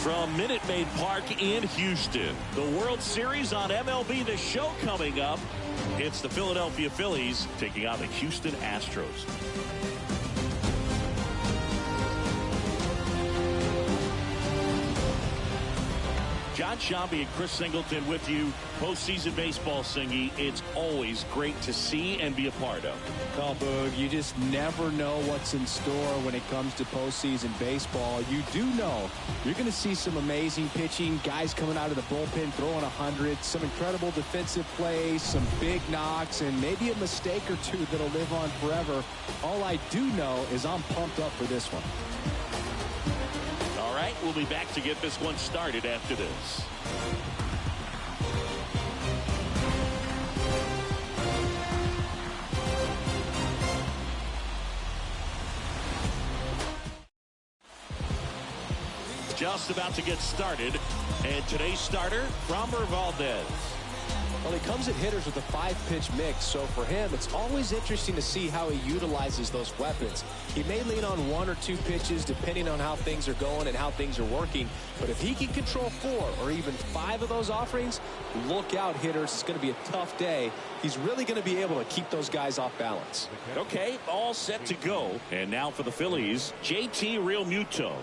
From Minute Maid Park in Houston, the World Series on MLB The Show coming up. It's the Philadelphia Phillies taking on the Houston Astros. John Shambi and Chris Singleton with you. Postseason baseball, Singy. It's always great to see and be a part of. Oh, Boog, you just never know what's in store when it comes to postseason baseball. You do know you're going to see some amazing pitching, guys coming out of the bullpen throwing 100, some incredible defensive plays, some big knocks, and maybe a mistake or two that'll live on forever. All I do know is I'm pumped up for this one. All right, we'll be back to get this one started after this. Just about to get started, and today's starter, Framber Valdez. Well, he comes at hitters with a 5-pitch mix, so for him, it's always interesting to see how he utilizes those weapons. He may lean on 1 or 2 pitches depending on how things are going and how things are working, but if he can control 4 or even 5 of those offerings, look out, hitters. It's going to be a tough day. He's really going to be able to keep those guys off balance. Okay, all set to go. And now for the Phillies, JT Realmuto.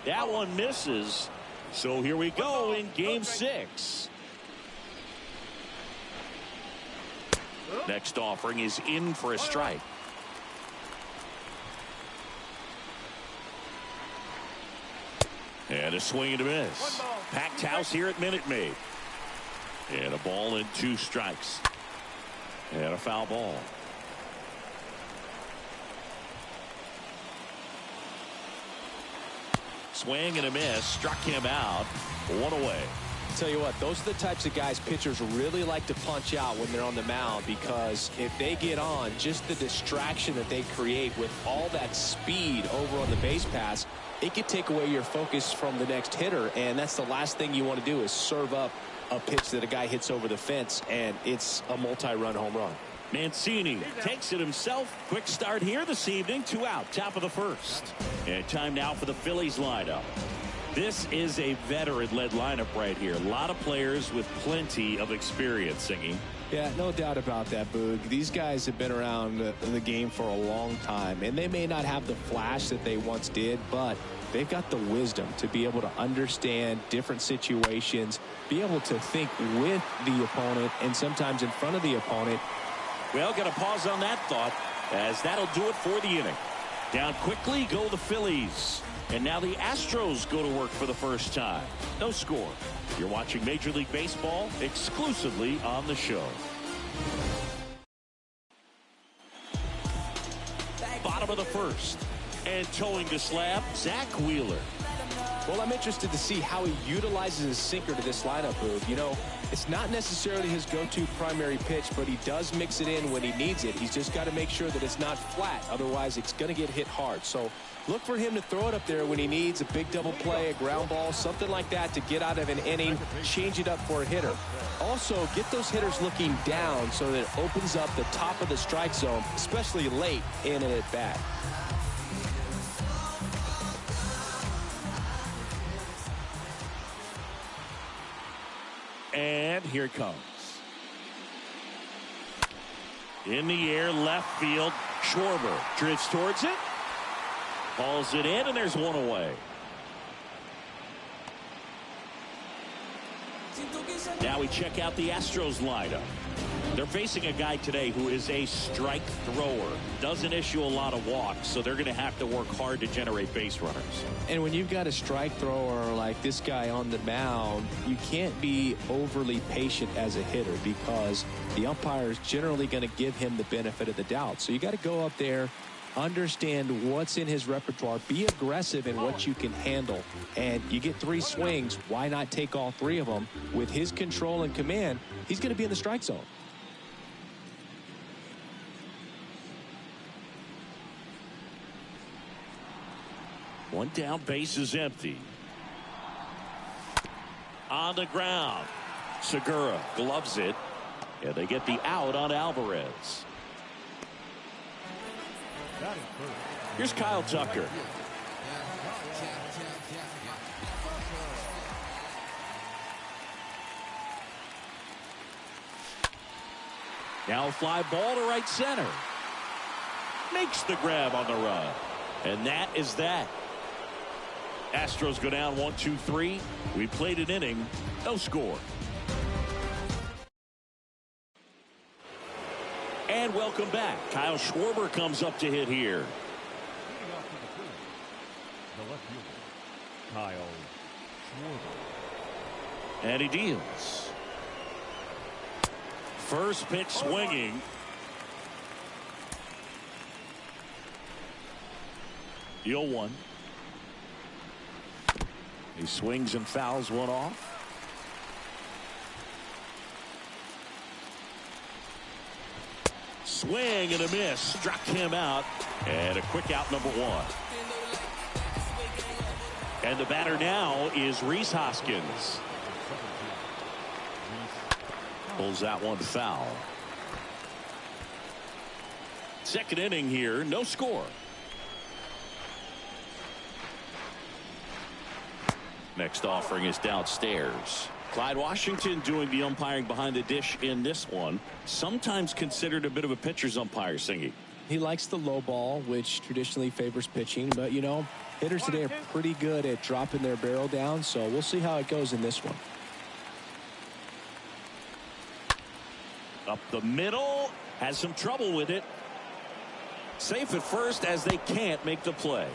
That one misses, so here we go in Game 6. Next offering is in for a strike. And a swing and a miss. Packed house here at Minute Maid. And a ball and 2 strikes. And a foul ball. Swing and a miss. Struck him out. 1 away. Tell you what, those are the types of guys pitchers really like to punch out when they're on the mound, because if they get on, just the distraction that they create with all that speed over on the base pass, it could take away your focus from the next hitter, and that's the last thing you want to do is serve up a pitch that a guy hits over the fence, and it's a multi-run home run. Mancini takes it himself. Quick start here this evening. 2 out, top of the first. And time now for the Phillies lineup. This is a veteran-led lineup right here. A lot of players with plenty of experience, Singy. Yeah, no doubt about that, Boog. These guys have been around the game for a long time, and they may not have the flash that they once did, but they've got the wisdom to be able to understand different situations, be able to think with the opponent and sometimes in front of the opponent. Well, got to pause on that thought, as that'll do it for the inning. Down quickly go the Phillies. And now the Astros go to work for the first time. No score. You're watching Major League Baseball exclusively on the show. Bottom of the first. And towing the slab, Zach Wheeler. Well, I'm interested to see how he utilizes his sinker to this lineup, Boog. You know, it's not necessarily his go-to primary pitch, but he does mix it in when he needs it. He's just got to make sure that it's not flat. Otherwise, it's going to get hit hard. So look for him to throw it up there when he needs a big double play, a ground ball, something like that to get out of an inning, change it up for a hitter. Also, get those hitters looking down so that it opens up the top of the strike zone, especially late in an at-bat. And here it comes. In the air, left field. Schwarber drifts towards it. Hauls it in, and there's 1 away. Now we check out the Astros lineup. They're facing a guy today who is a strike thrower. Doesn't issue a lot of walks, so they're going to have to work hard to generate base runners. And when you've got a strike thrower like this guy on the mound, you can't be overly patient as a hitter because the umpire is generally going to give him the benefit of the doubt. So you got to go up there, understand what's in his repertoire, be aggressive in what you can handle, and you get 3 swings. Why not take all 3 of them? With his control and command, he's going to be in the strike zone. One down, base is empty. On the ground, Segura gloves it, and they get the out on Alvarez. Here's Kyle Tucker. Now a fly ball to right center. Makes the grab on the run. And that is that. Astros go down 1-2-3. We played an inning. No score. And welcome back. Kyle Schwarber comes up to hit here. The left fielder, Kyle Schwarber. And he deals. First pitch swinging. 0-1. He swings and fouls one off. Swing and a miss. Struck him out. And a quick out, number 1. And the batter now is Rhys Hoskins. Pulls that one foul. Second inning here, no score. Next offering is downstairs. Clyde Washington doing the umpiring behind the dish in this one. Sometimes considered a bit of a pitcher's umpire, Singy. He likes the low ball, which traditionally favors pitching. But, you know, hitters today are pretty good at dropping their barrel down. So we'll see how it goes in this one. Up the middle. Has some trouble with it. Safe at first as they can't make the play.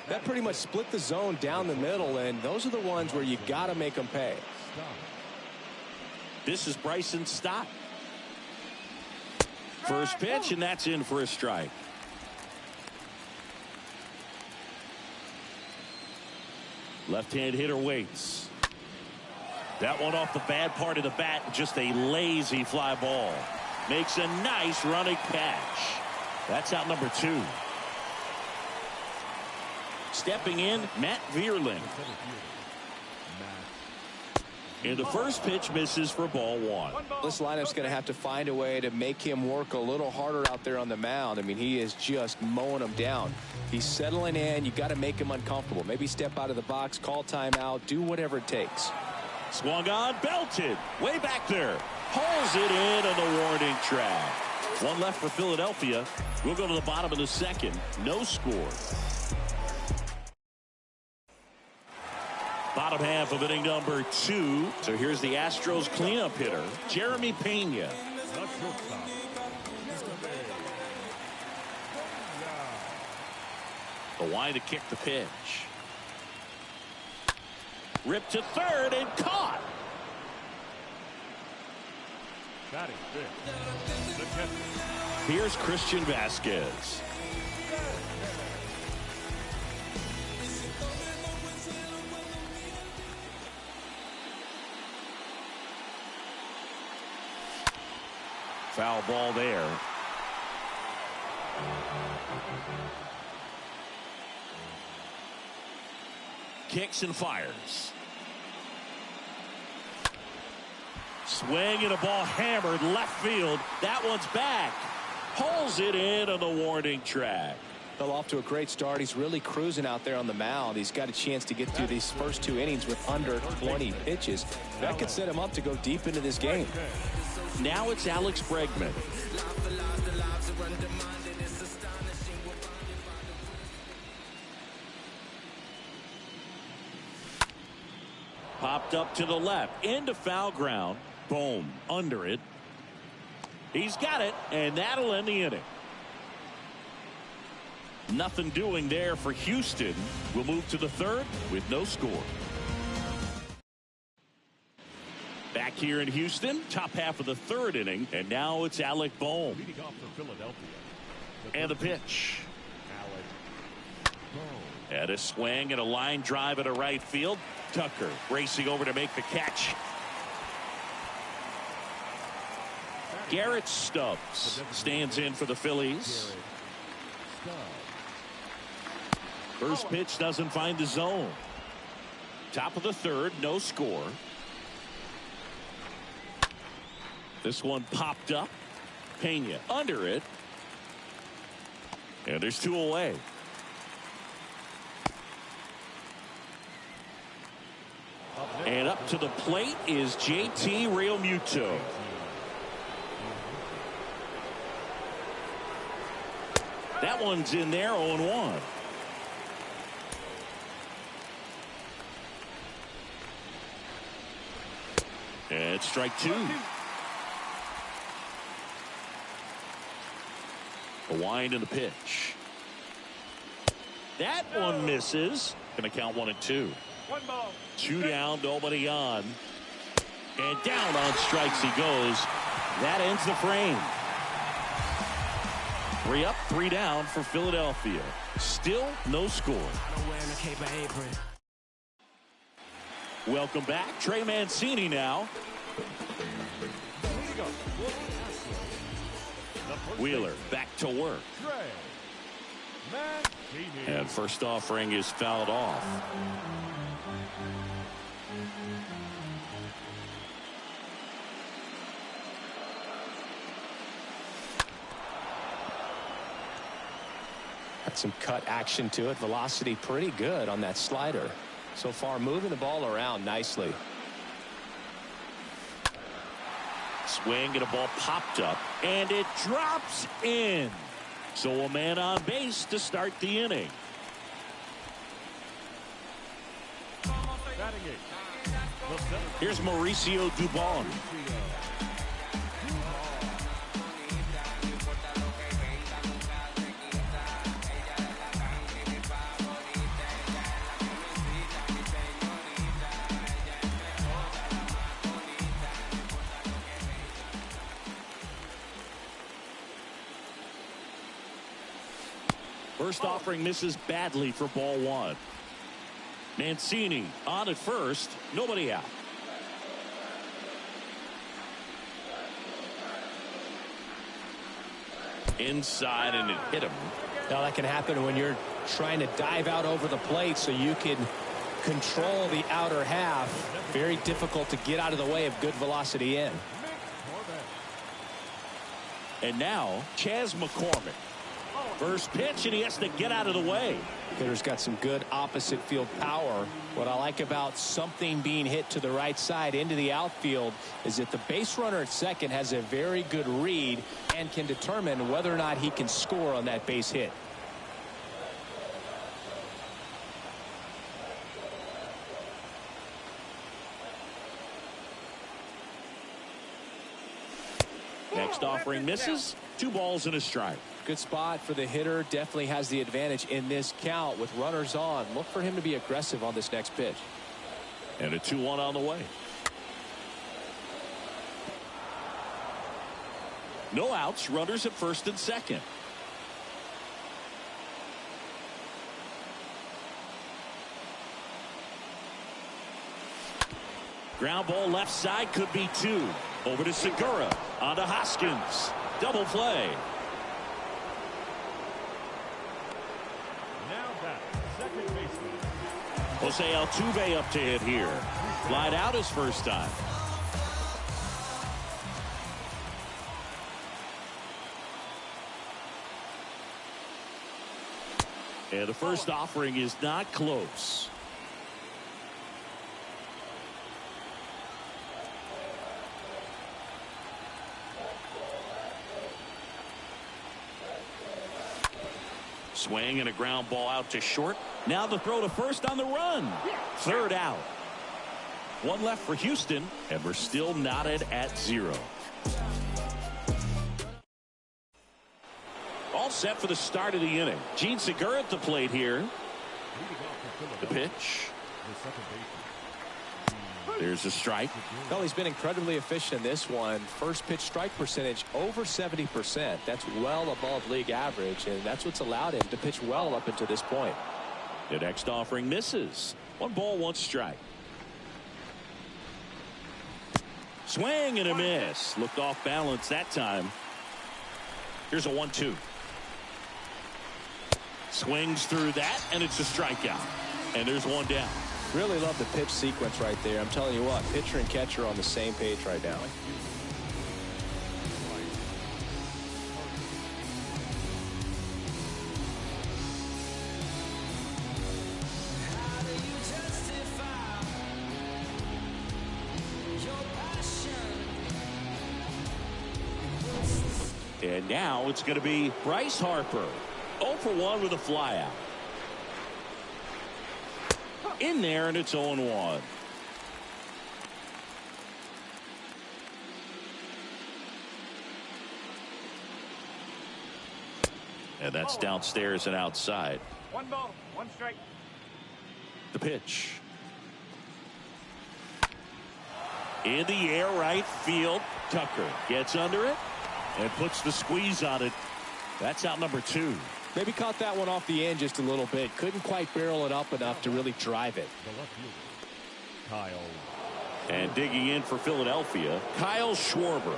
That pretty much split the zone down the middle, and those are the ones where you got to make them pay. This is Bryson Stott. First pitch, and that's in for a strike. Left-hand hitter waits. That one off the bad part of the bat, just a lazy fly ball. Makes a nice running catch. That's out number 2. Stepping in, Matt Vierling. And the first pitch misses for ball 1. This lineup's going to have to find a way to make him work a little harder out there on the mound. I mean, he is just mowing them down. He's settling in. You got to make him uncomfortable. Maybe step out of the box, call timeout, do whatever it takes. Swung on, belted, way back there. Pulls it in on the warning track. One left for Philadelphia. We'll go to the bottom of the second. No score. Bottom half of inning number 2. So here's the Astros cleanup hitter, Jeremy Pena. The wide to kick the pitch. Ripped to third and caught. Here's Christian Vasquez. Foul ball there. Kicks and fires. Swing and a ball hammered left field. That one's back. Pulls it in on the warning track. Fell off to a great start. He's really cruising out there on the mound. He's got a chance to get through these first 2 innings with under 20 pitches. That could set him up to go deep into this game. Now it's Alex Bregman. Popped up to the left into foul ground. Boom, under it. He's got it, and that'll end the inning. Nothing doing there for Houston. We'll move to the third with no score. Back here in Houston, top half of the third inning, and now it's Alec Bohm. And the pitch. And a swing and a line drive at a right field. Tucker racing over to make the catch. Garrett Stubbs stands in for the Phillies. First pitch doesn't find the zone. Top of the third, no score. This one popped up. Pena under it. And there's 2 away. to the plate is JT Realmuto. That one's in there, 0-1. And strike two. A wind in the pitch. That one misses. Going to count 1-2. 1 ball. 2 down, nobody on. And down on strikes he goes. That ends the frame. 3 up, 3 down for Philadelphia. Still no score. Welcome back. Trey Mancini now. Wheeler back to work. And first offering is fouled off. Got some cut action to it. Velocity pretty good on that slider. So far moving the ball around nicely. Swing and a ball popped up. And it drops in. So a man on base to start the inning. Here's Mauricio Dubon. First offering misses badly for ball 1. Mancini on at first. Nobody out. Inside, and it hit him. Now that can happen when you're trying to dive out over the plate so you can control the outer half. Very difficult to get out of the way of good velocity in. And now Chas McCormick. First pitch, and he has to get out of the way. Hitter's got some good opposite field power. What I like about something being hit to the right side into the outfield is that the base runner at second has a very good read and can determine whether or not he can score on that base hit. Next offering misses. 2 balls and a strike. Good spot for the hitter. Definitely has the advantage in this count with runners on. Look for him to be aggressive on this next pitch. And a 2-1 on the way. No outs. Runners at first and second. Ground ball left side, could be 2. Over to Segura. On to Hoskins. Double play. Jose Altuve up to hit here. Flied out his first time. And the first offering is not close. Swing and a ground ball out to short. Now the throw to first on the run. Third out. 1 left for Houston, and we're still knotted at 0. All set for the start of the inning. Gene Segura at the plate here. The pitch. There's a strike. Well, he's been incredibly efficient in this one. First pitch strike percentage over 70%. That's well above league average, and that's what's allowed him to pitch well up until this point. The next offering misses. 1 ball, 1 strike. Swing and a miss. Looked off balance that time. Here's a 1-2. Swings through that, and it's a strikeout. And there's 1 down. Really love the pitch sequence right there. I'm telling you what, pitcher and catcher are on the same page right now. And now it's going to be Bryce Harper. 0 for 1 with a flyout. In there, and it's 0-1. And that's downstairs and outside. 1 ball, 1 strike. The pitch. In the air, right field. Tucker gets under it and puts the squeeze on it. That's out number 2. Maybe caught that one off the end just a little bit. Couldn't quite barrel it up enough to really drive it. The left fielder, Kyle. And digging in for Philadelphia, Kyle Schwarber.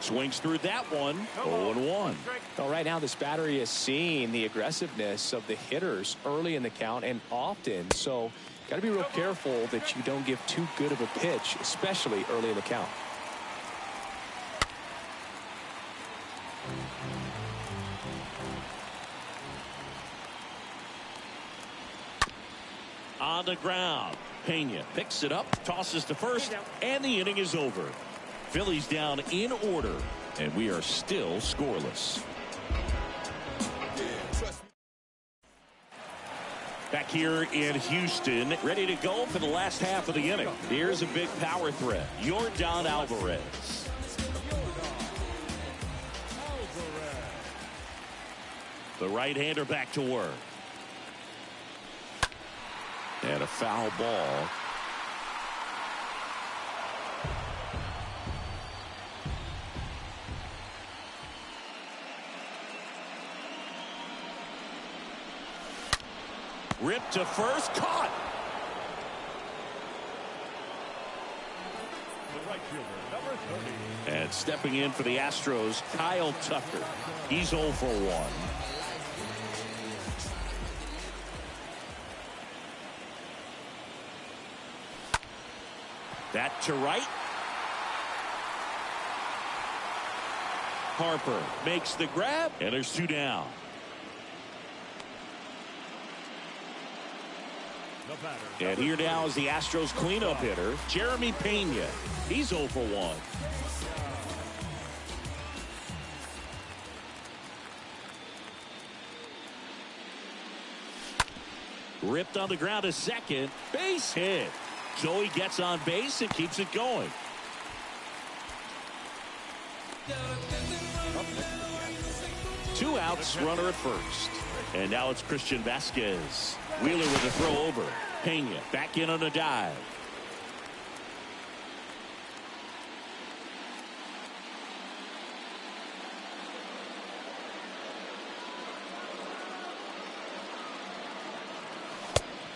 Swings through that one. 0-1. Well, right now this battery is seeing the aggressiveness of the hitters early in the count and often. So got to be real careful that you don't give too good of a pitch, especially early in the count. On the ground. Pena picks it up, tosses to first, and the inning is over. Phillies down in order, and we are still scoreless. Back here in Houston, ready to go for the last half of the inning. Here's a big power threat. Yordan Alvarez. The right-hander back to work. And a foul ball. Ripped to first, caught. The right fielder, number 30. And stepping in for the Astros, Kyle Tucker. He's 0 for 1. That to right. Harper makes the grab, and there's 2 down. And here now is the Astros cleanup hitter, Jeremy Pena. He's 0 for 1. Ripped on the ground to second. Base hit. So he gets on base and keeps it going. Two outs, runner at first. And now it's Christian Vasquez. Wheeler with a throw over. Pena back in on a dive.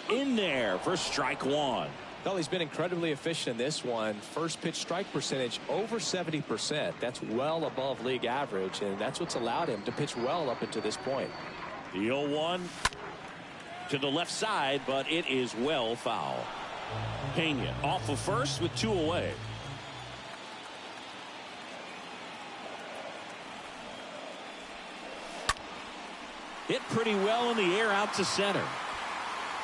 In there for strike 1. Well, he's been incredibly efficient in this one. First pitch strike percentage over 70%. That's well above league average, and that's what's allowed him to pitch well up until this point. The 0-1 to the left side, but it is well foul. Pena off of first with 2 away. Hit pretty well in the air out to center.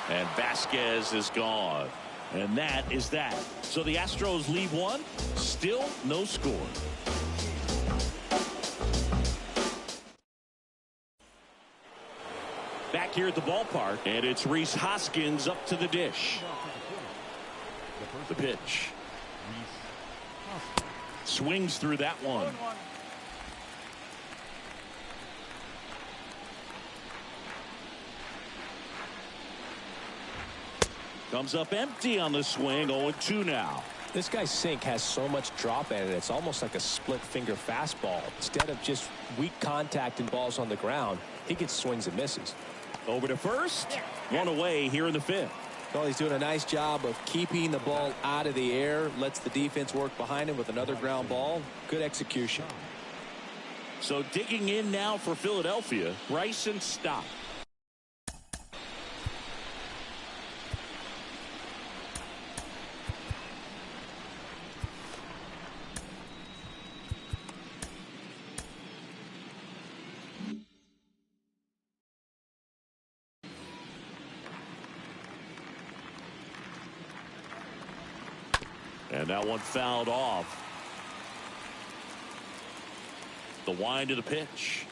And Vasquez is gone. And that is that. So the Astros leave one. Still no score. Back here at the ballpark. And it's Rhys Hoskins up to the dish. The pitch. Swings through that one. Comes up empty on the swing. 0-2 now. This guy's sink has so much drop in it. It's almost like a split finger fastball. Instead of just weak contact and balls on the ground, he gets swings and misses. Over to first. 1 away here in the 5th. Well, he's doing a nice job of keeping the ball out of the air. Lets the defense work behind him with another ground ball. Good execution. So digging in now for Philadelphia, Bryson Stott. And And that one fouled off. The wind of the pitch.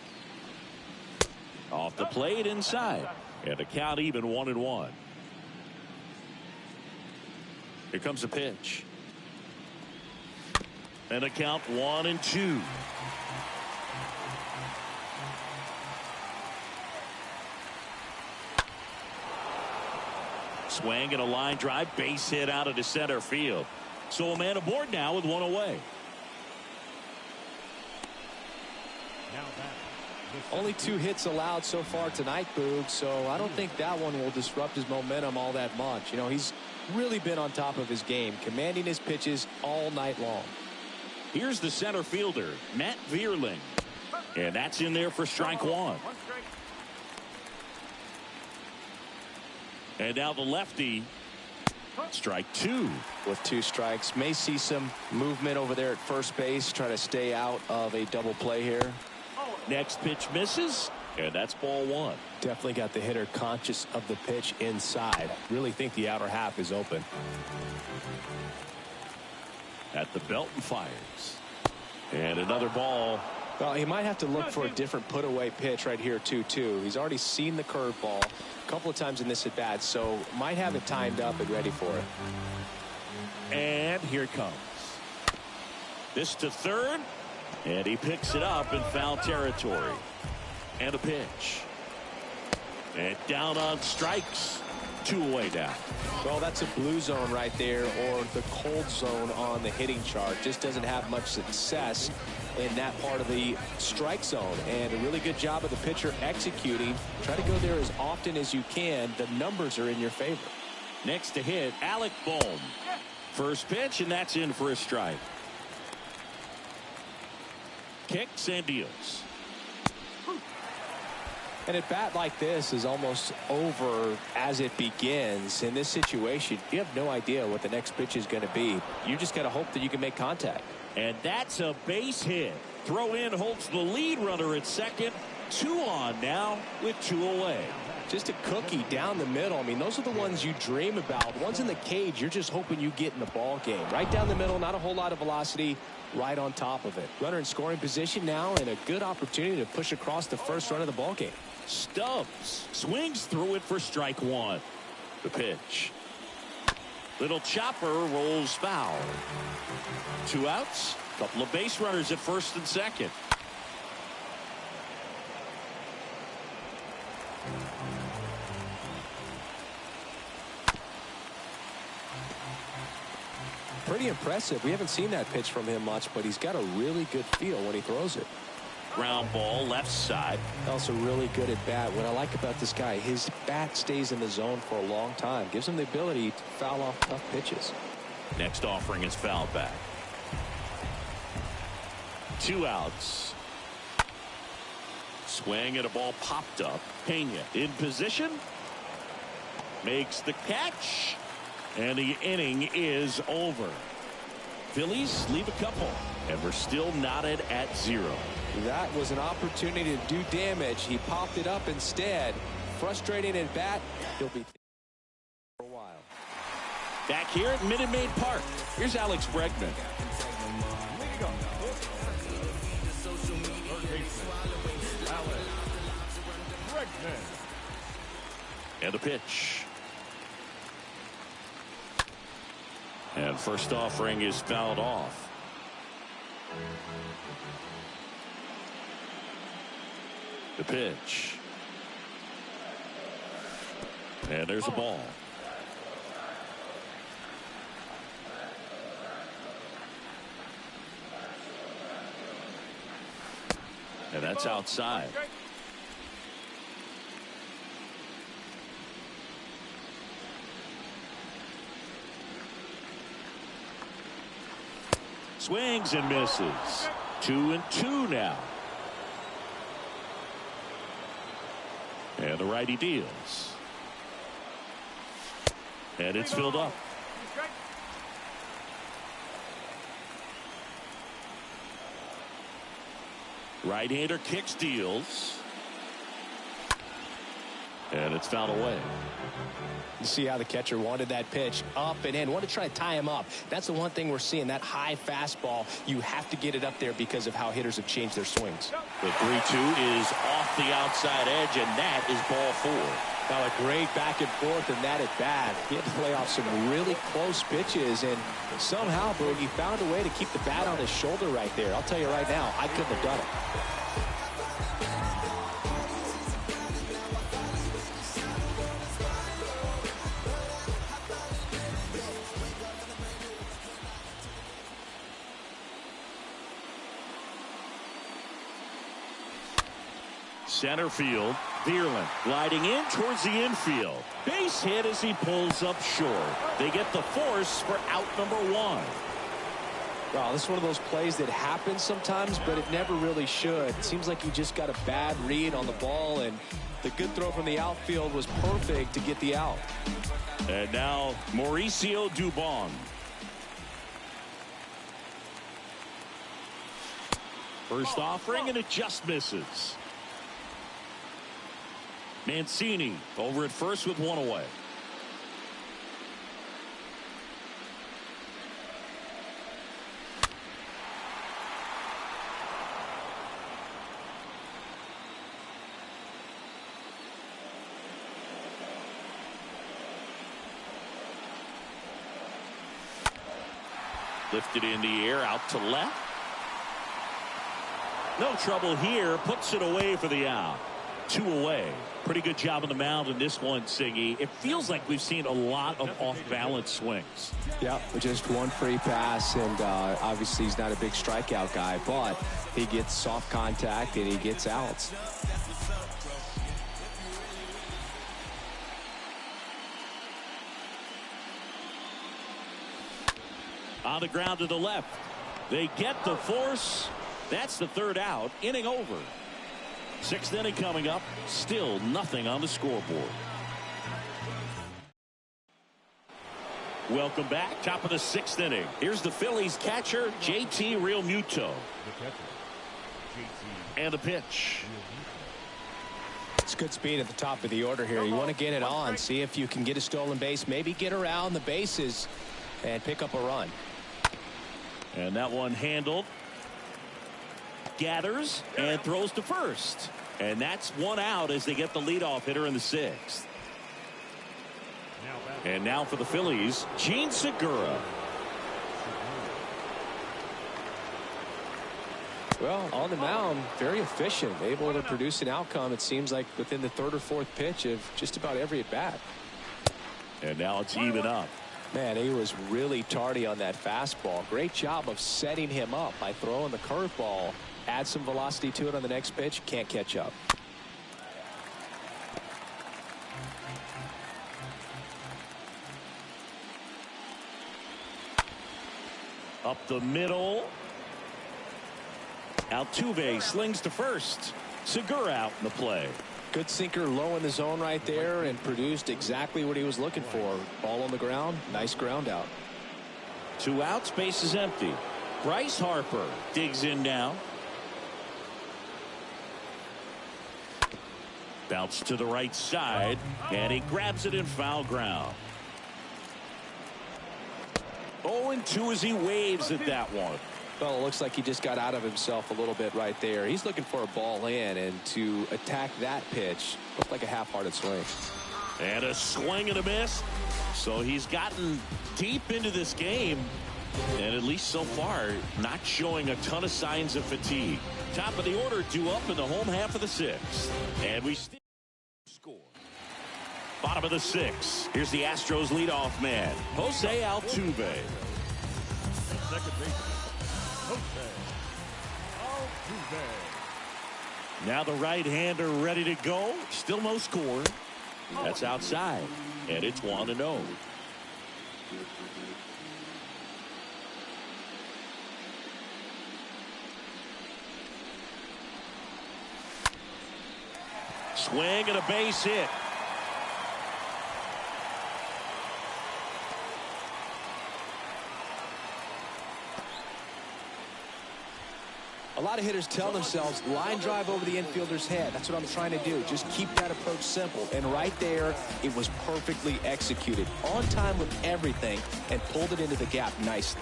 Off the plate inside. And the count even 1-1. Here comes the pitch. And a count 1-2. Swing and a line drive, base hit out of the center field. So a man aboard now with one away. Only 2 hits allowed so far tonight, Boog, so I don't think that one will disrupt his momentum all that much. You know, he's really been on top of his game, commanding his pitches all night long. Here's the center fielder, Matt Vierling. And that's in there for strike 1. And now the lefty, strike 2. With 2 strikes, may see some movement over there at first base, try to stay out of a double play here. Next pitch misses, and that's ball 1. Definitely got the hitter conscious of the pitch inside. Really think the outer half is open. At the belt and fires. And another ball. Well, he might have to look for a different put away pitch right here 2-2. He's already seen the curveball a couple of times in this at bat, so might have it timed up and ready for it. And here it comes. This to third. And he picks it up in foul territory. And a pitch. And down on strikes. 2 away now. Well, that's a blue zone right there, or the cold zone on the hitting chart. Just doesn't have much success in that part of the strike zone. And a really good job of the pitcher executing. Try to go there as often as you can. The numbers are in your favor. Next to hit, Alec Bohm. First pitch, and that's in for a strike. Kicks and deals. And at bat like this is almost over as it begins. In this situation, you have no idea what the next pitch is going to be. You just got to hope that you can make contact. And that's a base hit. Throw in holds the lead runner at second. 2 on now with 2 away. Just a cookie down the middle. I mean, those are the ones you dream about. Ones in the cage, you're just hoping you get in the ball game. Right down the middle, not a whole lot of velocity. Right on top of it. Runner in scoring position now, and a good opportunity to push across the first run of the ball game. Stubbs swings through it for strike 1. The pitch. Little chopper rolls foul. 2 outs. Couple of base runners at first and second. Pretty impressive. We haven't seen that pitch from him much, but he's got a really good feel when he throws it. Ground ball left side. Also really good at bat. What I like about this guy, his bat stays in the zone for a long time. Gives him the ability to foul off tough pitches. Next offering is fouled back. 2 outs. Swing and a ball popped up. Pena in position. Makes the catch. And the inning is over. Phillies leave a couple. And we're still knotted at 0. That was an opportunity to do damage. He popped it up instead. Frustrating at bat. He'll be for a while. Back here at Minute Maid Park. Here's Alex Bregman. And a pitch. And first offering is fouled off. The pitch. And there's a ball. And that's outside. Swings and misses. 2-2 now. And the righty deals. And it's filled up. Right-hander kicks, deals. And it's fouled away. You see how the catcher wanted that pitch up and in. Wanted to try to tie him up. That's the one thing we're seeing, that high fastball. You have to get it up there because of how hitters have changed their swings. The 3-2 is off the outside edge, and that is ball 4. Now a great back and forth, and that at bat. He had to play off some really close pitches, and somehow, Boogie found a way to keep the bat on his shoulder right there. I'll tell you right now, I couldn't have done it. Center field, Bierlin gliding in towards the infield. Base hit as he pulls up short. They get the force for out number 1. Wow, this is one of those plays that happens sometimes, but it never really should. It seems like he just got a bad read on the ball, and the good throw from the outfield was perfect to get the out. And now Mauricio Dubon. First offering, and it just misses. Mancini over at first with 1 away. Lifted in the air, out to left. No trouble here, puts it away for the out. 2 away. Pretty good job on the mound in this one, Siggy. It feels like we've seen a lot of off-balance swings. Yeah, just one free pass, and obviously he's not a big strikeout guy, but he gets soft contact and he gets outs. On the ground to the left. They get the force. That's the 3rd out. Inning over. 6th inning coming up. Still nothing on the scoreboard. Welcome back. Top of the 6th inning. Here's the Phillies catcher, JT Realmuto. And the pitch. It's good speed at the top of the order here. You want to get it on. See if you can get a stolen base. Maybe get around the bases and pick up a run. And that one handled. Gathers and throws to first. And that's 1 out as they get the leadoff hitter in the 6th. And now for the Phillies, Gene Segura. Well, on the mound, very efficient, able to produce an outcome, it seems like, within the 3rd or 4th pitch of just about every at bat. And now it's even up. Man, he was really tardy on that fastball. Great job of setting him up by throwing the curveball. Add some velocity to it on the next pitch. Can't catch up. Up the middle. Altuve slings to first. Segura out in the play. Good sinker low in the zone right there and produced exactly what he was looking for. Ball on the ground. Nice ground out. 2 outs. Base is empty. Bryce Harper digs in now. Bounce to the right side, and he grabs it in foul ground. 0-2 as he waves at that one. Well, it looks like he just got out of himself a little bit right there. He's looking for a ball in, and to attack that pitch looked like a half-hearted swing. And a swing and a miss. So he's gotten deep into this game, and at least so far, not showing a ton of signs of fatigue. Top of the order, due up in the home half of the 6th. And we still score. Bottom of the 6th. Here's the Astros leadoff man, Jose Altuve. Second baseman, Jose Altuve. Now the right-hander ready to go. Still no score. That's outside. And it's 1-0. Swing and a base hit. A lot of hitters tell themselves, line drive over the infielder's head. That's what I'm trying to do. Just keep that approach simple. And right there, it was perfectly executed. On time with everything, and pulled it into the gap nicely.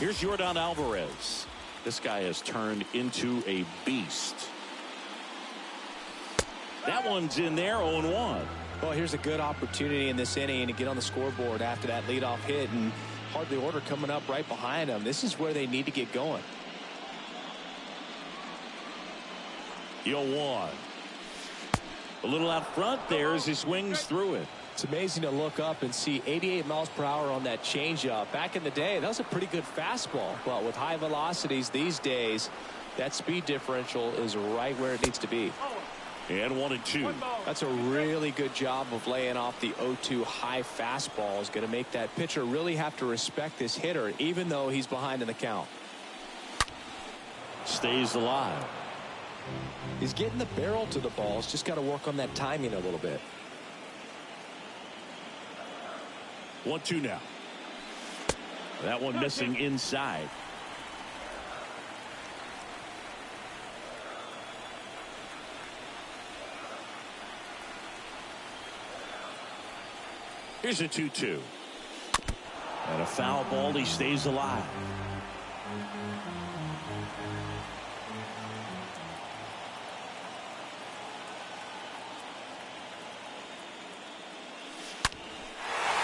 Here's Yordan Alvarez. This guy has turned into a beast. That one's in there, 0-1. Well, here's a good opportunity in this inning to get on the scoreboard after that leadoff hit, and hardly order coming up right behind them. This is where they need to get going. 0-1. A little out front there as he swings through it. It's amazing to look up and see 88 miles per hour on that changeup. Back in the day, that was a pretty good fastball. But with high velocities these days, that speed differential is right where it needs to be. And 1-2. That's a really good job of laying off the 0-2 high fastball. Is going to make that pitcher really have to respect this hitter, even though he's behind in the count. Stays alive. He's getting the barrel to the ball. He's just got to work on that timing a little bit. 1-2 now. That one missing inside. Here's a 2-2. And a foul ball. He stays alive.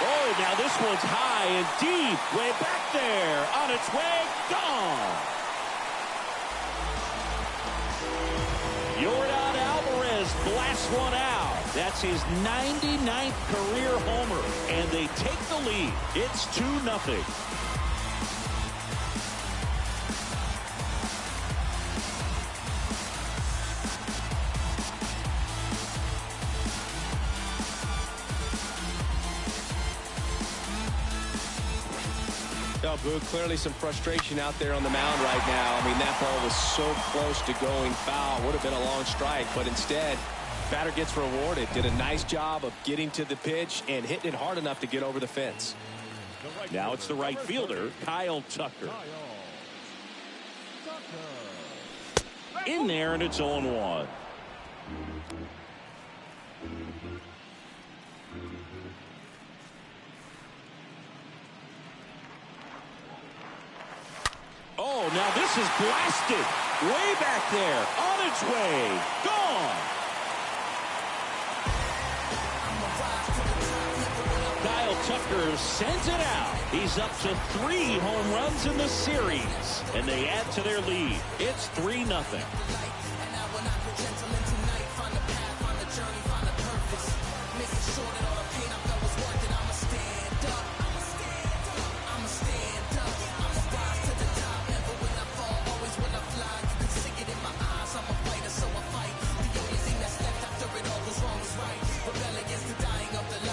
Oh, now this one's high and deep. Way back there. On its way. Gone. Yordan Alvarez blasts one out. That's his 99th career homer, and they take the lead. It's 2-0. Oh, Boog, clearly some frustration out there on the mound right now. I mean, that ball was so close to going foul. Would have been a long strike, but instead, batter gets rewarded. Did a nice job of getting to the pitch and hitting it hard enough to get over the fence. Now it's the right fielder, Kyle Tucker. In there, and it's 0-1. Oh, now this is blasted. Way back there. On its way. Gone. Kyle Tucker sends it out. He's up to 3 home runs in the series. And they add to their lead. It's 3-0.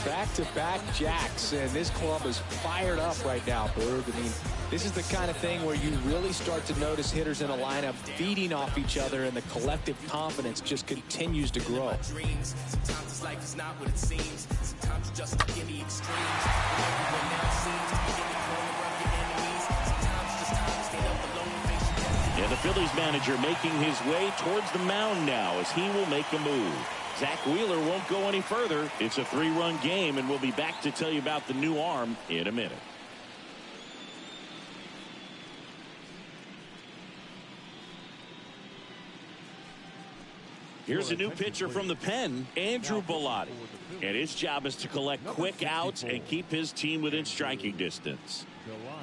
Back-to-back jacks, and this club is fired up right now, Berg. I mean, this is the kind of thing where you really start to notice hitters in a lineup feeding off each other, and the collective confidence just continues to grow. Sometimes life is not what it seems. Sometimes you're just stuck in the extremes. Everyone now seems to be in the corner of your enemies. Sometimes it's just time to stand up alone and face your destiny. Yeah, the Phillies manager making his way towards the mound now as he will make a move. Zach Wheeler won't go any further. It's a 3-run game, and we'll be back to tell you about the new arm in a minute. Here's a new pitcher from the pen, Andrew Bellotti. And his job is to collect quick outs and keep his team within striking distance.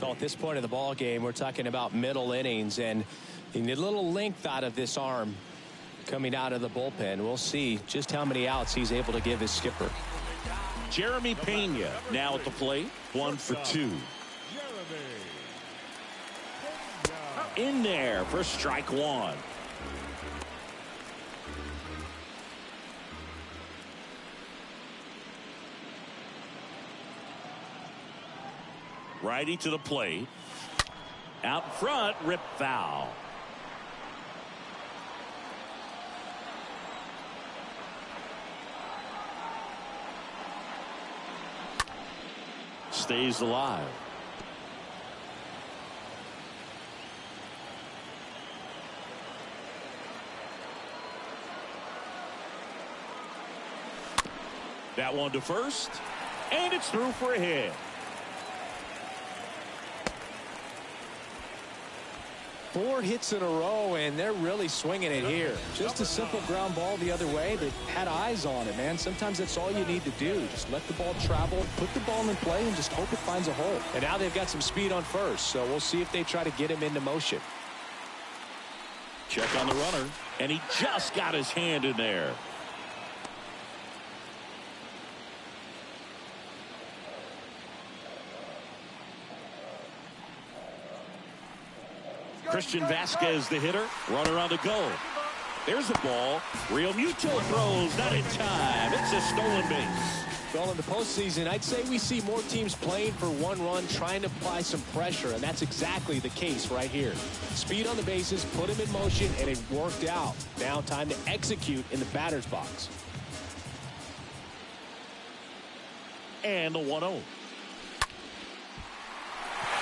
So at this point of the ball game, we're talking about middle innings, and you need a little length out of this arm coming out of the bullpen. We'll see just how many outs he's able to give his skipper. Jeremy Pena now at the plate, 1 for 2. In there for strike 1. Righty to the plate. Out front, rip foul. Stays alive. That one to first, and it's through for a hit. 4 hits in a row, and they're really swinging it here. Just a simple ground ball the other way that had eyes on it, man. Sometimes that's all you need to do. Just let the ball travel, put the ball in play, and just hope it finds a hole. And now they've got some speed on first, so we'll see if they try to get him into motion. Check on the runner, and he just got his hand in there. Christian Vasquez, the hitter. Runner on the go. There's the ball. Real Muto throws. Not in time. It's a stolen base. Well, in the postseason, I'd say we see more teams playing for one run, trying to apply some pressure, and that's exactly the case right here. Speed on the bases, put him in motion, and it worked out. Now time to execute in the batter's box. And the 1-0.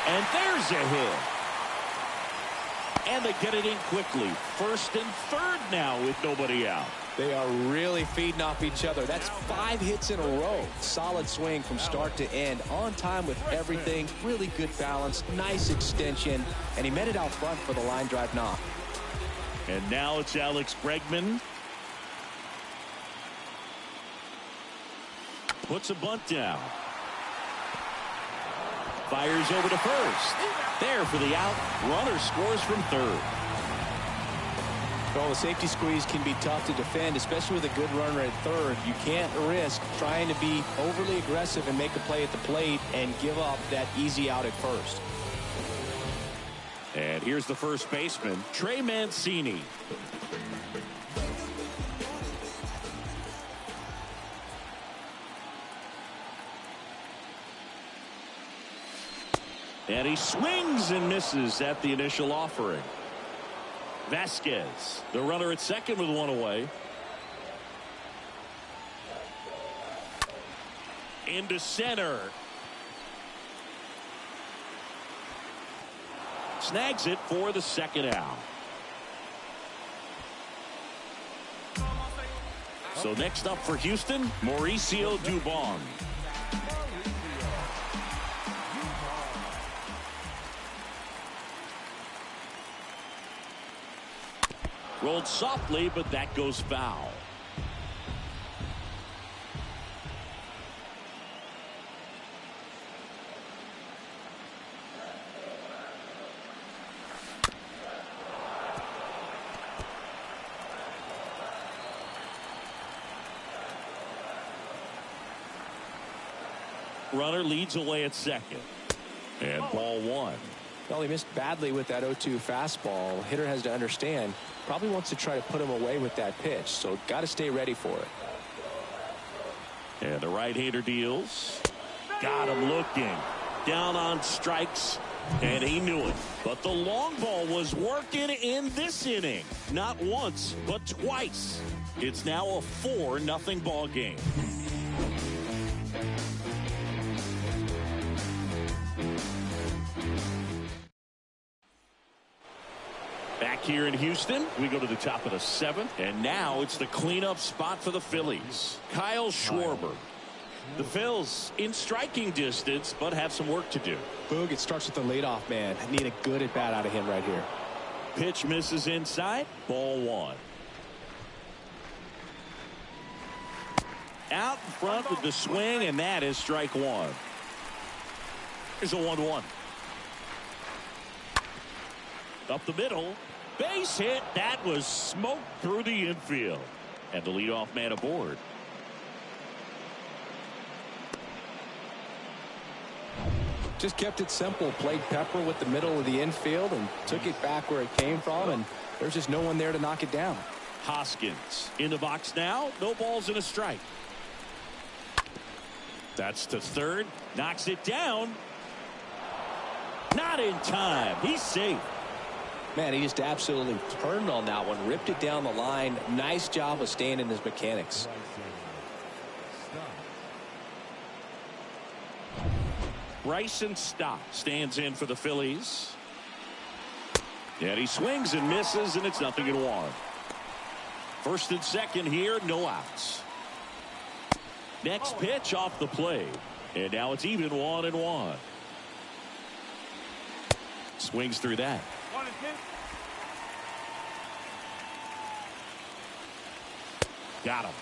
And there's a hit. And they get it in quickly. First and third now with nobody out. They are really feeding off each other. That's 5 hits in a row. Solid swing from start to end. On time with everything. Really good balance. Nice extension. And he met it out front for the line drive knock. And now it's Alex Bregman. Puts a bunt down. Fires over to first. There for the out. Runner scores from third. Well, the safety squeeze can be tough to defend, especially with a good runner at third. You can't risk trying to be overly aggressive and make a play at the plate and give up that easy out at first. And here's the first baseman, Trey Mancini. And he swings and misses at the initial offering. Vasquez, the runner at second with one away. Into center. Snags it for the second out. So next up for Houston, Mauricio Dubon. Rolled softly, but that goes foul. Runner leads away at second. And ball one. Well, he missed badly with that 0-2 fastball. Hitter has to understand, probably wants to try to put him away with that pitch, so got to stay ready for it. And the right-hander deals. Got him looking. Down on strikes, and he knew it. But the long ball was working in this inning. Not once, but twice. It's now a 4-0 ball game. Back here in Houston, we go to the top of the 7th, and now it's the cleanup spot for the Phillies. Kyle Schwarber. The Phils in striking distance, but have some work to do. Boog, it starts with the leadoff man. I need a good at bat out of him right here. Pitch misses inside. Ball one. Out in front with the swing, and that is strike one. Here's a 1-1. Up the middle. Base hit. That was smoked through the infield. And the leadoff man aboard. Just kept it simple. Played pepper with the middle of the infield and took it back where it came from. And there's just no one there to knock it down. Hoskins in the box now. No balls and a strike. That's to third. Knocks it down. Not in time. He's safe. Man, he just absolutely turned on that one. Ripped it down the line. Nice job of staying in his mechanics. Bryson Stott stands in for the Phillies. And he swings and misses, and it's 0-1. First and second here, no outs. Next pitch off the plate. And now it's even 1-1. Swings through that. 1-2. Got him.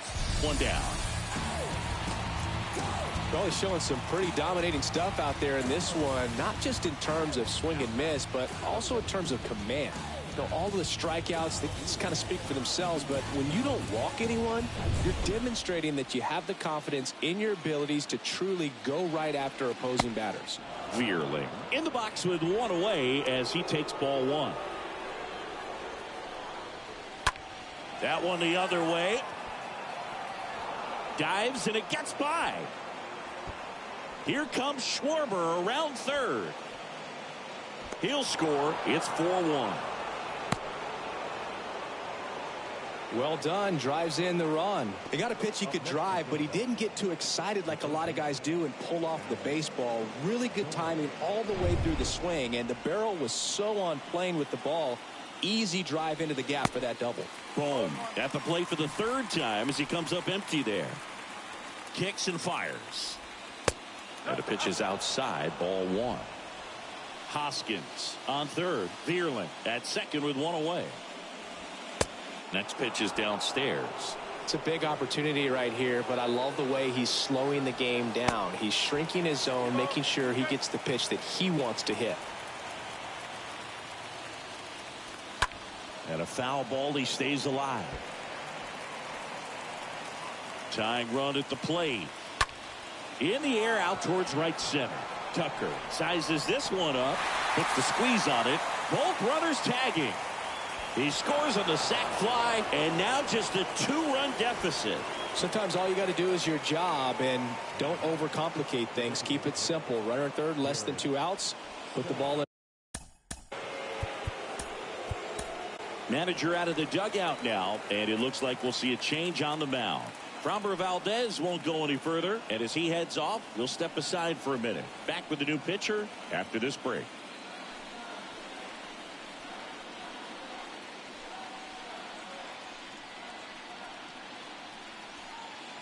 One down. Well, he's showing some pretty dominating stuff out there in this one, not just in terms of swing and miss, but also in terms of command. You know, all of the strikeouts, they just kind of speak for themselves, but when you don't walk anyone, you're demonstrating that you have the confidence in your abilities to truly go right after opposing batters. Veerling in the box with one away as he takes ball one. That one the other way. Dives and it gets by. Here comes Schwarber around third. He'll score. It's 4-1. Well done. Drives in the run. He got a pitch he could drive, but he didn't get too excited like a lot of guys do and pull off the baseball. Really good timing all the way through the swing, and the barrel was so on plane with the ball. Easy drive into the gap for that double. Boom. At the plate for the third time as he comes up empty there. Kicks and fires. And the pitch is outside. Ball one. Hoskins on third. Veerling at second with one away. Next pitch is downstairs. It's a big opportunity right here, but I love the way he's slowing the game down. He's shrinking his zone, making sure he gets the pitch that he wants to hit. And a foul ball. He stays alive. Tying run at the plate. In the air out towards right center. Tucker sizes this one up. Puts the squeeze on it. Both runners tagging. He scores on the sac fly, and now just a two-run deficit. Sometimes all you got to do is your job, and don't overcomplicate things. Keep it simple. Runner at third, less than 2 outs. Put the ball in. Manager out of the dugout now, and it looks like we'll see a change on the mound. Framber Valdez won't go any further, and as he heads off, we'll step aside for a minute. Back with the new pitcher after this break.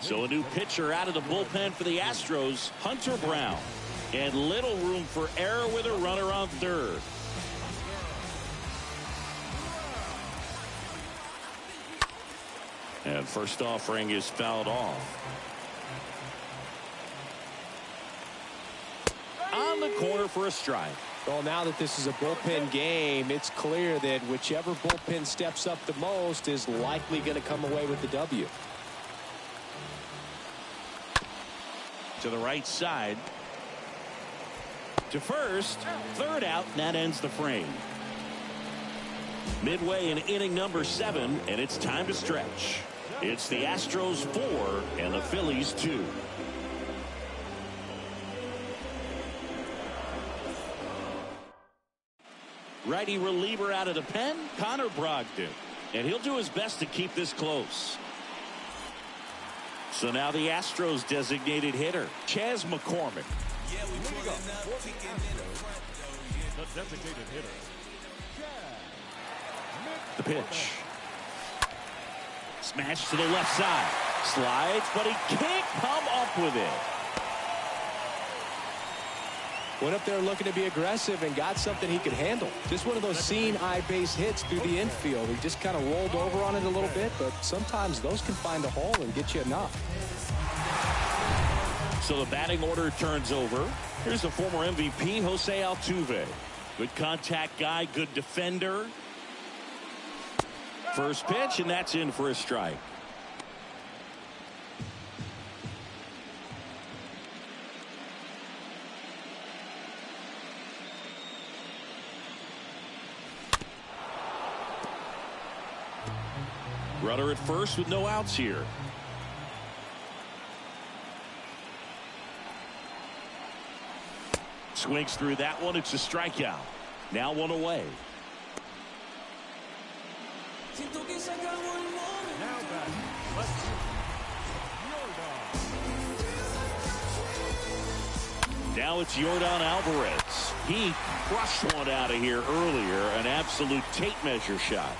So a new pitcher out of the bullpen for the Astros, Hunter Brown. And little room for error with a runner on third. And first offering is fouled off. On the corner for a strike. Well, now that this is a bullpen game, it's clear that whichever bullpen steps up the most is likely going to come away with the W. To the right side. To first. Third out, and that ends the frame. Midway in inning number 7, and it's time to stretch. It's the Astros 4 and the Phillies 2. Righty reliever out of the pen, Connor Brogdon. And he'll do his best to keep this close. So now the Astros designated hitter, Chas McCormick. The designated hitter. The pitch. Smash to the left side. Slides, but he can't come up with it. Went up there looking to be aggressive and got something he could handle. Just one of those seeing eye base hits through the infield. He just kind of rolled over on it a little bit, but sometimes those can find a hole and get you enough. So the batting order turns over. Here's the former MVP, Jose Altuve. Good contact guy, good defender. First pitch, and that's in for a strike. Runner at first with no outs here. Swings through that one. It's a strikeout. Now one away. Now back. Let's Now it's Yordan Alvarez. He crushed one out of here earlier. An absolute tape measure shot.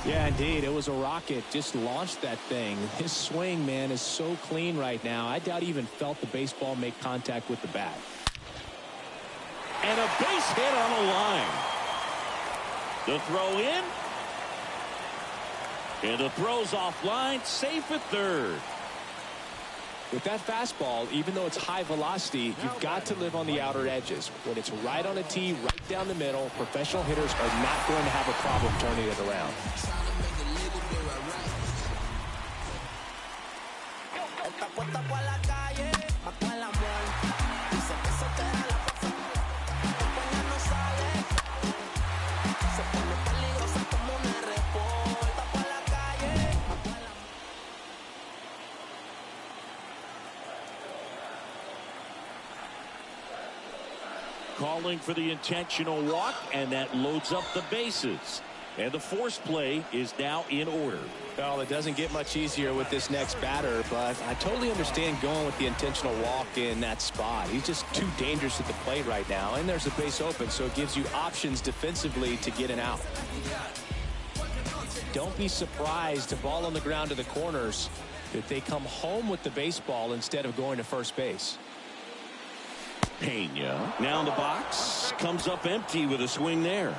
Yeah, indeed. It was a rocket. Just launched that thing. His swing, man, is so clean right now. I doubt he even felt the baseball make contact with the bat. And a base hit on the line. The throw in. And the throw's offline. Safe at third. With that fastball, even though it's high velocity, you've got to live on the outer edges. When it's right on a tee, right down the middle, professional hitters are not going to have a problem turning it around. Calling for the intentional walk, and that loads up the bases. And the force play is now in order. Well, it doesn't get much easier with this next batter, but I totally understand going with the intentional walk in that spot. He's just too dangerous at the plate right now, and there's a base open, so it gives you options defensively to get an out. Don't be surprised, the ball on the ground to the corners, that they come home with the baseball instead of going to first base. Pena now in the box, comes up empty with a swing there.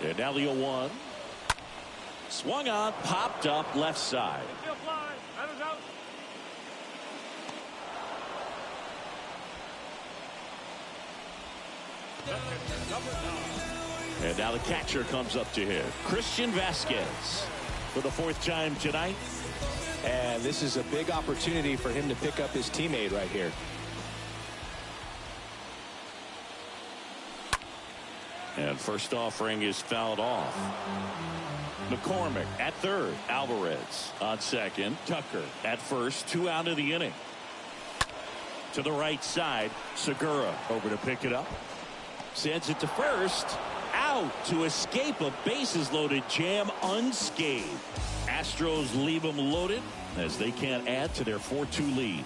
And now the 0-1. Swung on, popped up left side. And now the catcher comes up to hit. Christian Vasquez for the 4th time tonight. And this is a big opportunity for him to pick up his teammate right here. And first offering is fouled off. McCormick at third. Alvarez on second. Tucker at first. 2 out of the inning. To the right side. Segura over to pick it up. Sends it to first. Out to escape a bases loaded jam unscathed. Astros leave them loaded as they can't add to their 4-2 lead.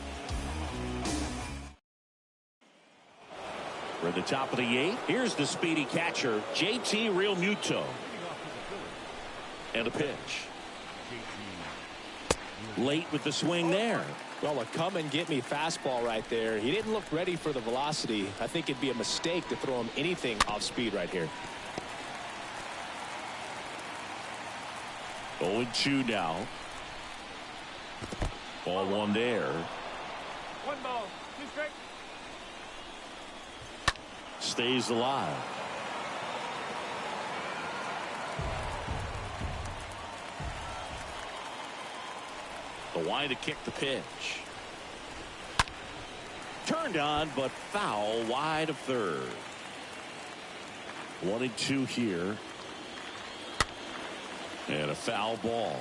We're at the top of the 8th. Here's the speedy catcher, JT Realmuto. And a pitch. Late with the swing there. Well, a come and get me fastball right there. He didn't look ready for the velocity. I think it'd be a mistake to throw him anything off speed right here. 0-2 now. Ball 1 there. 1 ball, 2 strikes. Stays alive. The wide to kick the pitch. Turned on, but foul wide of third. 1-2 here. And a foul ball.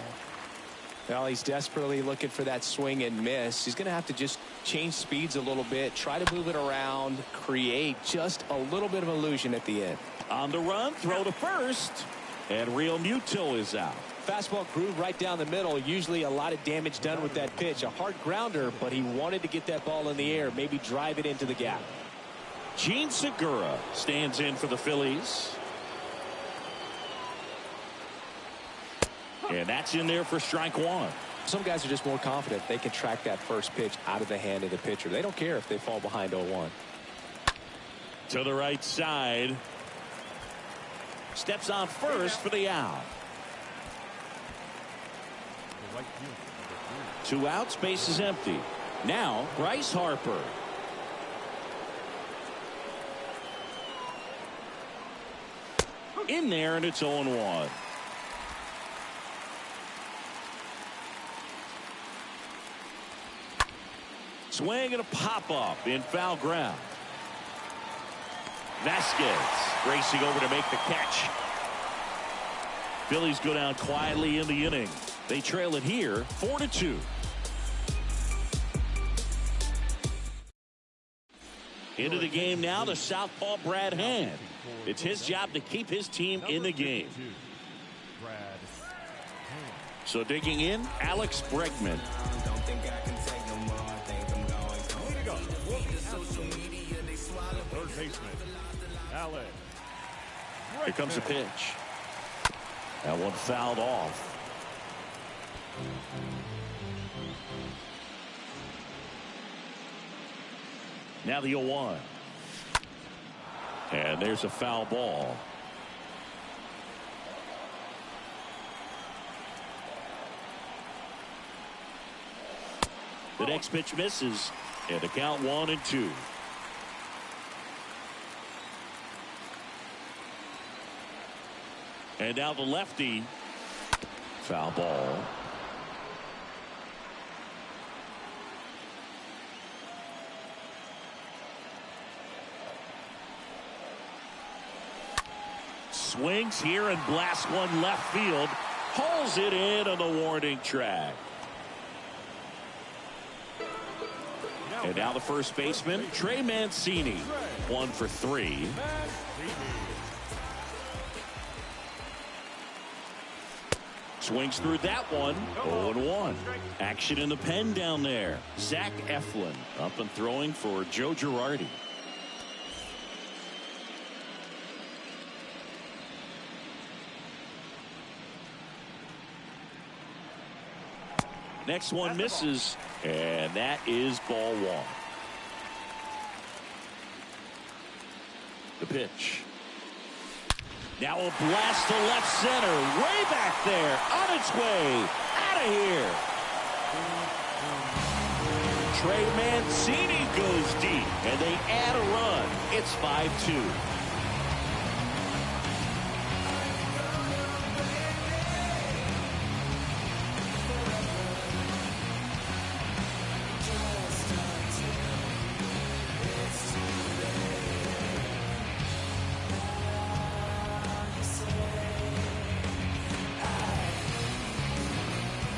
Well, he's desperately looking for that swing and miss. He's going to have to just change speeds a little bit, try to move it around, create just a little bit of illusion at the end. On the run, throw to first, and Realmuto is out. Fastball groove right down the middle. Usually a lot of damage done with that pitch. A hard grounder, but he wanted to get that ball in the air, maybe drive it into the gap. Gene Segura stands in for the Phillies. And that's in there for strike 1. Some guys are just more confident they can track that first pitch out of the hand of the pitcher. They don't care if they fall behind 0-1. To the right side. Steps on first for the out. 2 outs, base is empty. Now Bryce Harper. In there, and it's 0-1. Swing and a pop-up in foul ground. Vasquez racing over to make the catch. Phillies go down quietly in the inning. They trail it here 4-2. Into the game now, the southpaw Brad Hand. It's his job to keep his team in the game. So digging in, Alex Bregman. Third baseman, Here comes a pitch. That one fouled off. Now the 0-1. And there's a foul ball. The next pitch misses, and the count 1-2. And now the lefty. Foul ball. Swings here and blasts one left field. Pulls it in on the warning track. And now the first baseman, Trey Mancini. 1 for 3. Swings through that one. 0-1. Action in the pen down there. Zach Eflin up and throwing for Joe Girardi. Next one misses, and that is ball 1. The pitch. Now a blast to left center, way back there, on its way, out of here. Trey Mancini goes deep, and they add a run. It's 5-2.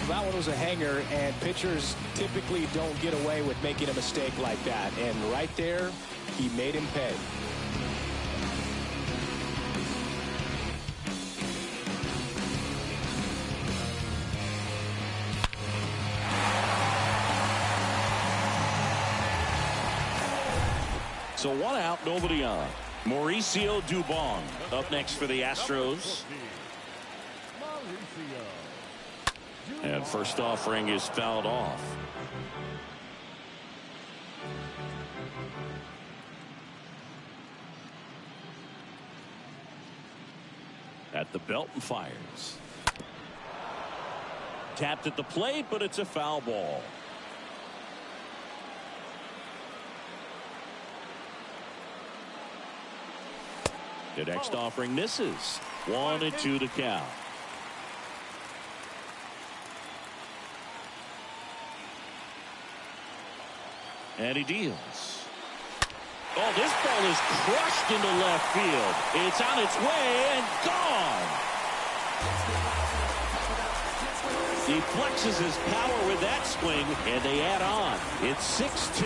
That one was a hanger, and pitchers typically don't get away with making a mistake like that. And right there, he made him pay. So 1 out, nobody on. Mauricio Dubon up next for the Astros. And first offering is fouled off. At the belt and fires. Tapped at the plate, but it's a foul ball. The next offering misses. 1-2 to count. And he deals. Oh, this ball is crushed into left field. It's on its way and gone. He flexes his power with that swing, and they add on. It's 6-2.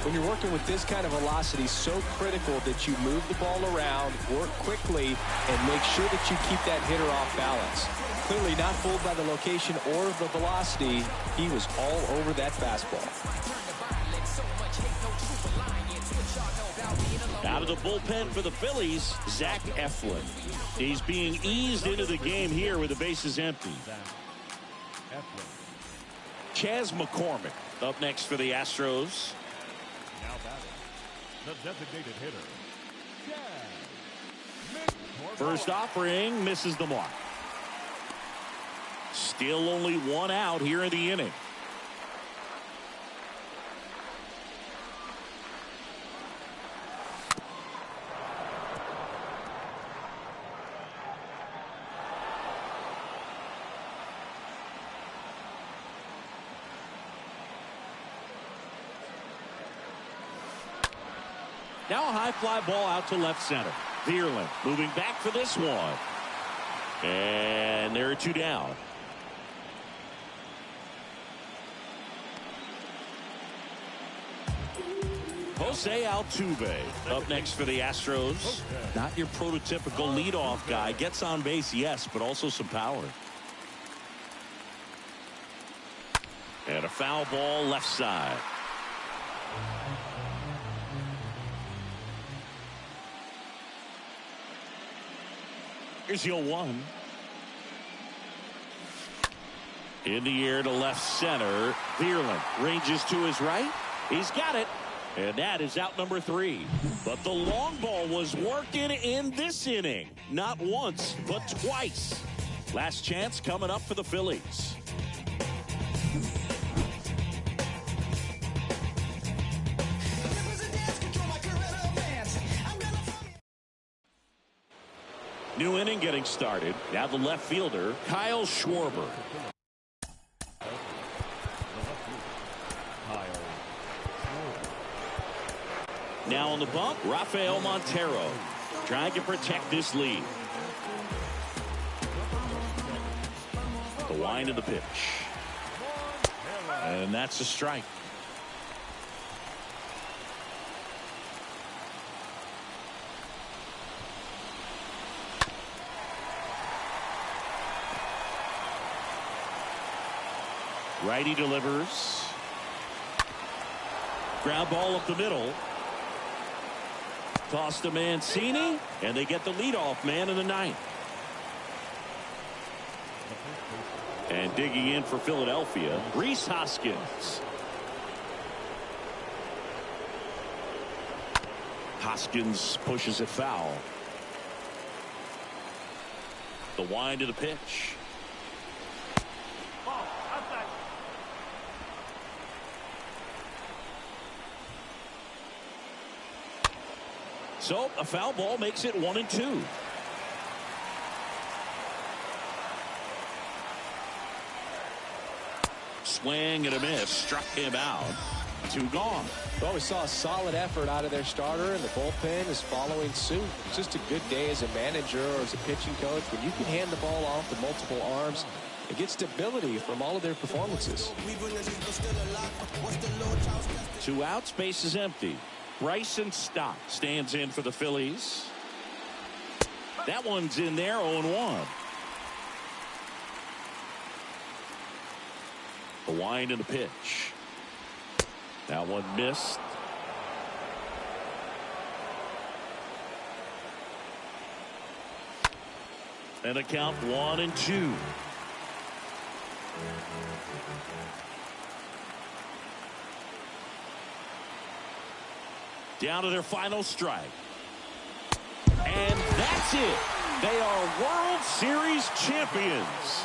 When you're working with this kind of velocity, so critical that you move the ball around, work quickly, and make sure that you keep that hitter off balance. Clearly not fooled by the location or the velocity. He was all over that fastball. Out of the bullpen for the Phillies, Zach Eflin. He's being eased into the game here with the bases empty. Chas McCormick up next for the Astros. The designated hitter. First offering misses the mark. Still only 1 out here in the inning. Now a high fly ball out to left center. Vierland moving back for this one. And there are 2 down. Jose Altuve up next for the Astros. Not your prototypical leadoff guy. Gets on base, yes, but also some power. And a foul ball left side. Here's the 0-1. In the air to left center. Thielen ranges to his right. He's got it. And that is out number 3. But the long ball was working in this inning. Not once, but twice. Last chance coming up for the Phillies. New inning getting started. Now the left fielder, Kyle Schwarber. Now on the bump, Rafael Montero trying to protect this lead. The wind of the pitch. And that's a strike. Righty delivers. Ground ball up the middle. Toss to Mancini, and they get the leadoff man in the 9th. And digging in for Philadelphia, Rhys Hoskins. Hoskins pushes it foul. The wind of the pitch. So a foul ball makes it 1-2. Swing and a miss. Struck him out. 2 gone. Well, we saw a solid effort out of their starter, and the bullpen is following suit. It's just a good day as a manager or as a pitching coach when you can hand the ball off to multiple arms and get stability from all of their performances. 2 outs, base is empty. Bryson Stott stands in for the Phillies. That one's in there, 0-1. The wind and the pitch. That one missed. And a count 1-2. Down to their final strike. And that's it. They are World Series champions.